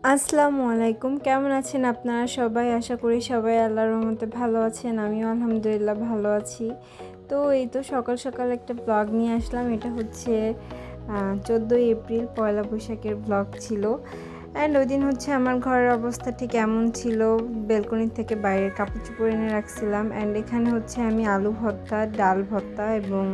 আসসালামু আলাইকুম। কেমন আছেন আপনারা সবাই? আশা করি সবাই আল্লাহর রহমতে ভালো আছেন। আমিও আলহামদুলিল্লাহ ভালো আছি। তো এই তো সকাল, সকাল একটা ব্লগ নিয়ে আসলাম। এটা হচ্ছে ১৪ই এপ্রিল পয়লা বৈশাখের ব্লগ ছিল। ওইদিন হচ্ছে আমার ঘরের অবস্থা ঠিক এমন ছিল। বেলকনি থেকে বাইরের কাপড়-চোপড় এনে রাখছিলাম। এখানে হচ্ছে আমি আলু ভর্তা, ডাল ভর্তা এবং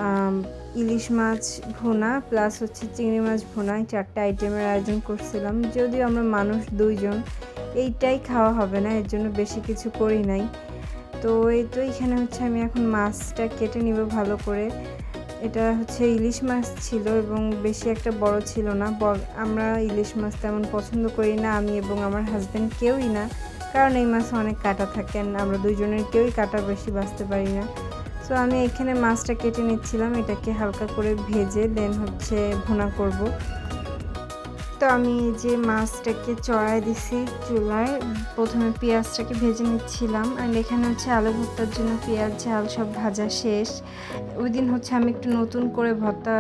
আম ইলিশ মাছ ভুনা প্লাস হচ্ছে চিংড়ি মাছ ভুনা, এই ৪ টা আইটেমের আয়োজন করছিলাম। যদিও আমরা মানুষ ২ জন, এইটাই খাওয়া হবে না, এর জন্য বেশি কিছু করি নাই। তো এই তো এখানে হচ্ছে আমি এখন মাছটা কেটে নিব ভালো করে। এটা হচ্ছে ইলিশ মাছ ছিল এবং বেশি একটা বড় ছিল না। আমরা ইলিশ মাছ তেমন পছন্দ করি না, আমি এবং আমার হাসব্যান্ড কেউই না। কারণ এই মাছে অনেক কাঁটা থাকে, আমরা ২ জনের কেউই কাঁটা বেশি বাছতে পারি না। সো আমি এখানে মাছটা কেটে নিচ্ছিলাম, এটাকে হালকা করে ভেজে দেন হচ্ছে ভুনা করব। তো আমি যে মাছটাকে চড়াই দিছি চুলায়, প্রথমে পেঁয়াজটাকে ভেজে নিচ্ছিলাম। এখানে হচ্ছে আলু ভর্তার জন্য পেঁয়াজ ঝাল সব ভাজা শেষ। ওইদিন হচ্ছে আমি একটু নতুন করে ভর্তা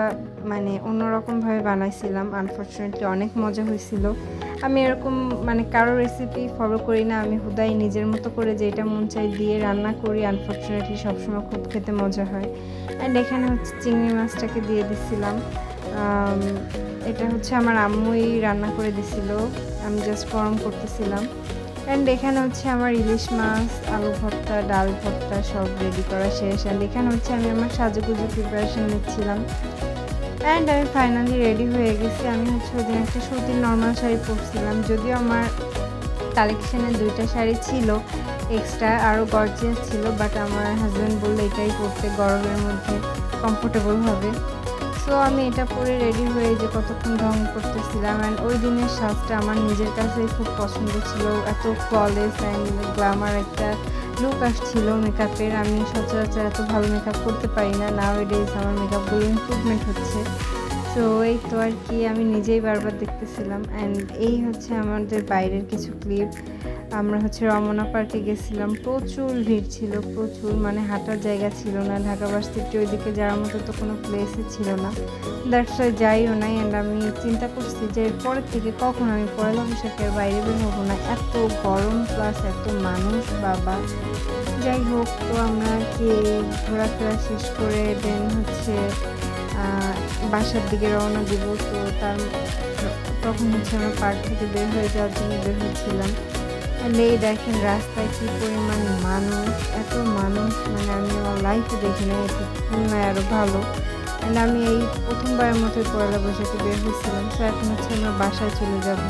মানে অন্যরকমভাবে বানাইছিলাম। আনফরচুনেটলি অনেক মজা হয়েছিল। আমি এরকম মানে কারো রেসিপি ফলো করি না, আমি হুদাই নিজের মতো করে যেটা মন চাই দিয়ে রান্না করি। আনফরচুনেটলি সবসময় খুব খেতে মজা হয়। এখানে হচ্ছে চিংড়ি মাছটাকে দিয়ে দিচ্ছিলাম। এটা হচ্ছে আমার আম্মুই রান্না করে দিছিল, আমি জাস্ট গরম করতেছিলাম। এখানে হচ্ছে আমার ইলিশ মাছ, আলু ভর্তা, ডাল ভর্তা সব রেডি করা শেষ। এখানে হচ্ছে আমি আমার সাজুগুজু প্রিপারেশন নিচ্ছিলাম। আমি ফাইনালি রেডি হয়ে গেছি। আমি হচ্ছে ওদিন একটা সুতির নর্মাল শাড়ি পরছিলাম। যদিও আমার কালেকশানে ২ টা শাড়ি ছিল এক্সট্রা, আরও গর্জিয়াস ছিল, বাট আমার হাজব্যান্ড বললো এটাই পরতে গরমের মধ্যে কমফোর্টেবল হবে। সো আমি এটা পরে রেডি হয়ে যে কতক্ষণ ঢং করতেছিলাম। ওই দিনের সাজটা আমার নিজের কাছেই খুব পছন্দ ছিল। এত ফ্ললেস গ্ল্যামার একটা লুক আসছিল মেকআপের। আমি সচরাচর এত ভালো মেকআপ করতে পারি না। নাওএডেজ আমার মেকআপগুলো ইমপ্রুভমেন্ট হচ্ছে। সো এই তো আর কি, আমি নিজেই বারবার দেখতেছিলাম। এই হচ্ছে আমাদের বাইরের কিছু ক্লিপ। আমরা হচ্ছে রমনা পার্কে গেছিলাম, প্রচুর ভিড় ছিল, প্রচুর, মানে হাঁটার জায়গা ছিল না। ঢাকা ভার্সিটির ওইদিকে যাওয়ার মতো তো কোনো প্লেসই ছিল না, দ্যাটস ওয়াই যাইও নাই। আমি চিন্তা করছি যে এরপরের থেকে কখন আমি পয়লা বৈশাখের বাইরে বের হবো না, এত গরম প্লাস এত মানুষ, বাবা। যাই হোক, তো আমরা আর কি ঘোরাফেরা শেষ করে দেন হচ্ছে বাসার দিকে রওনা দিব। তো তখন হচ্ছে আমরা পার্ক থেকে বের হয়ে যাওয়ার জন্য বের হচ্ছিলাম। এই দেখেন রাস্তায় কী পরিমাণ মানুষ, এত মানুষ মানে আমি আমার লাইফে দেখি না, এটি খুলনায় আরও ভালো। আমি এই প্রথমবারের মতো পয়লা বৈশাখে বের হয়েছিলাম। তো এখন হচ্ছে আমরা বাসায় চলে যাব।